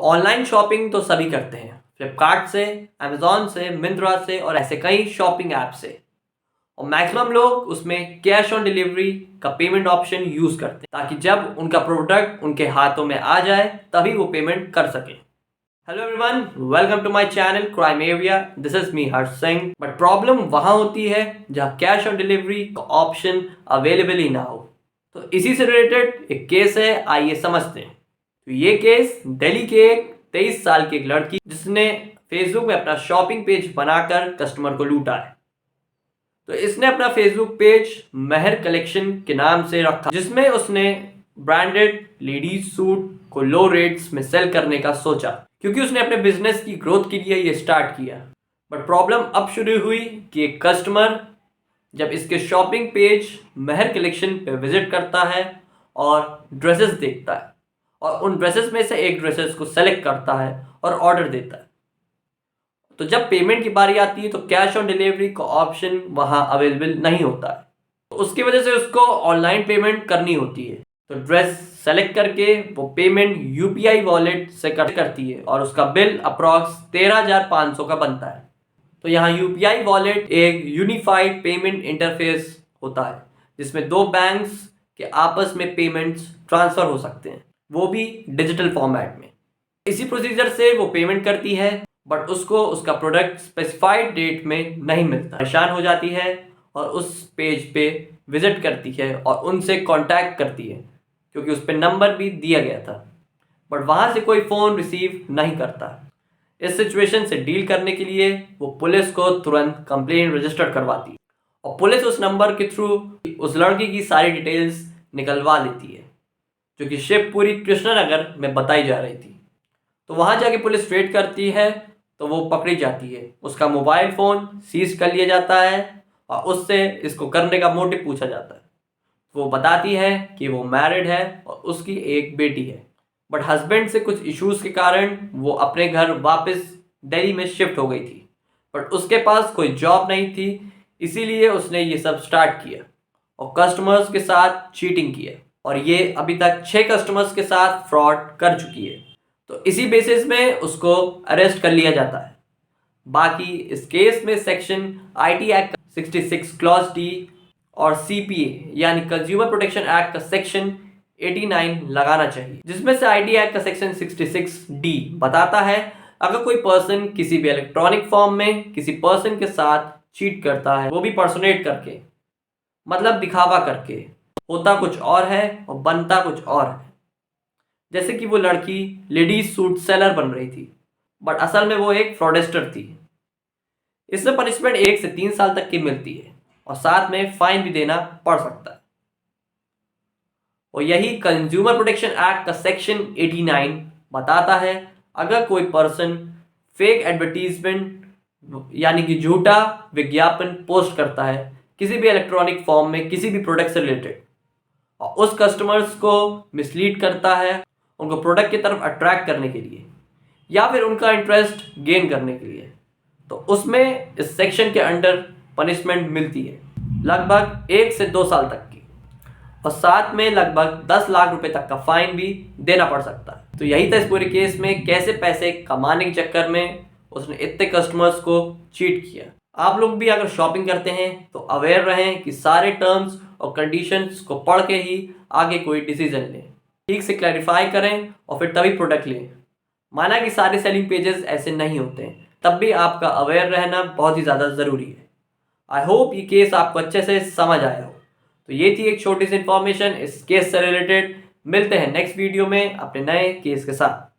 Online shopping तो सभी करते हैं, फ्लिपकार्ट से, अमेजोन से, मिंत्रा से और ऐसे कई शॉपिंग ऐप से। और मैक्सिमम लोग उसमें कैश ऑन डिलीवरी का पेमेंट ऑप्शन यूज करते हैं ताकि जब उनका प्रोडक्ट उनके हाथों में आ जाए तभी वो पेमेंट कर सके। Hello everyone, welcome to my channel crime area. This is me Harsh Singh. But problem वहां होती है जहां कैश ऑन डिलीवरी का ऑप्शन अवेलेबल ही ना हो। तो इसी से रिलेटेड एक केस है, आइए समझते हैं। तो ये केस दिल्ली के एक 23 साल की एक लड़की जिसने फेसबुक में अपना शॉपिंग पेज बनाकर कस्टमर को लूटा है। तो इसने अपना फेसबुक पेज महर कलेक्शन के नाम से रखा, जिसमें उसने ब्रांडेड लेडीज सूट को लो रेट्स में सेल करने का सोचा, क्योंकि उसने अपने बिजनेस की ग्रोथ के लिए ये स्टार्ट किया। बट प्रॉब्लम अब शुरू हुई कि एक कस्टमर जब इसके शॉपिंग पेज महर कलेक्शन पे विजिट करता है और ड्रेसेस देखता है और उन ड्रेसेस में से एक ड्रेसेस को सेलेक्ट करता है और ऑर्डर देता है। तो जब पेमेंट की बारी आती है तो कैश ऑन डिलीवरी का ऑप्शन वहां अवेलेबल नहीं होता है। तो उसकी वजह से उसको ऑनलाइन पेमेंट करनी होती है। तो ड्रेस सेलेक्ट करके वो पेमेंट यूपीआई वॉलेट से करती है और उसका बिल अप्रॉक्स 13,500 का बनता है। तो यहाँ यूपीआई वॉलेट एक यूनिफाइड पेमेंट इंटरफेस होता है जिसमें दो बैंक्स के आपस में पेमेंट्स ट्रांसफर हो सकते हैं, वो भी डिजिटल फॉर्मेट में। इसी प्रोसीजर से वो पेमेंट करती है, बट उसको उसका प्रोडक्ट स्पेसिफाइड डेट में नहीं मिलता। परेशान हो जाती है और उस पेज पे विजिट करती है और उनसे कांटेक्ट करती है, क्योंकि उस पर नंबर भी दिया गया था, बट वहाँ से कोई फ़ोन रिसीव नहीं करता। इस सिचुएशन से डील करने के लिए वो पुलिस को तुरंत कंप्लेंट रजिस्टर करवाती है और पुलिस उस नंबर के थ्रू उस लड़की की सारी डिटेल्स निकलवा लेती है, जो कि शिवपुरी कृष्णनगर में बताई जा रही थी। तो वहाँ जाके पुलिस रेड करती है तो वो पकड़ी जाती है, उसका मोबाइल फ़ोन सीज कर लिया जाता है और उससे इसको करने का मोटिव पूछा जाता है। वो बताती है कि वो मैरिड है और उसकी एक बेटी है, बट हस्बैंड से कुछ इश्यूज़ के कारण वो अपने घर वापस दिल्ली में शिफ्ट हो गई थी। बट उसके पास कोई जॉब नहीं थी, इसीलिए उसने ये सब स्टार्ट किया और कस्टमर्स के साथ चीटिंग किया और ये अभी तक 6 कस्टमर्स के साथ फ्रॉड कर चुकी है। तो इसी बेसिस में उसको अरेस्ट कर लिया जाता है। बाकी इस केस में section IT act 66 clause D और सीपीए यानी कंज्यूमर प्रोटेक्शन एक्ट का सेक्शन 89 लगाना चाहिए, जिसमें से आईटी एक्ट का सेक्शन 66 डी बताता है अगर कोई पर्सन किसी भी इलेक्ट्रॉनिक फॉर्म में किसी पर्सन के साथ चीट करता है, वो भी पर्सोनेट करके, मतलब दिखावा करके, होता कुछ और है और बनता कुछ और है। जैसे कि वो लड़की लेडीज सूट सेलर बन रही थी, बट असल में वो एक फ्रॉडेस्टर थी। इसमें पनिशमेंट 1 से 3 साल तक की मिलती है और साथ में फाइन भी देना पड़ सकता है। और यही कंज्यूमर प्रोटेक्शन एक्ट का सेक्शन 89 बताता है अगर कोई पर्सन फेक एडवर्टीजमेंट यानी कि झूठा विज्ञापन पोस्ट करता है किसी भी इलेक्ट्रॉनिक फॉर्म में किसी भी प्रोडक्ट से रिलेटेड और उस कस्टमर्स को मिसलीड करता है उनको प्रोडक्ट की तरफ अट्रैक्ट करने के लिए या फिर उनका इंटरेस्ट गेन करने के लिए, तो उसमें इस सेक्शन के अंडर पनिशमेंट मिलती है लगभग 1 से 2 साल तक की और साथ में लगभग 10 लाख रुपए तक का फाइन भी देना पड़ सकता है। तो यही था इस पूरे केस में, कैसे पैसे कमाने के चक्कर में उसने इतने कस्टमर्स को चीट किया। आप लोग भी अगर शॉपिंग करते हैं तो अवेयर रहें कि सारे टर्म्स और कंडीशंस को पढ़ के ही आगे कोई डिसीजन लें, ठीक से क्लैरिफाई करें और फिर तभी प्रोडक्ट लें। माना कि सारे सेलिंग पेजेस ऐसे नहीं होते हैं, तब भी आपका अवेयर रहना बहुत ही ज़्यादा ज़रूरी है। आई होप ये केस आपको अच्छे से समझ आया हो। तो ये थी एक छोटी सी इन्फॉर्मेशन इस केस से रिलेटेड। मिलते हैं नेक्स्ट वीडियो में अपने नए केस के साथ।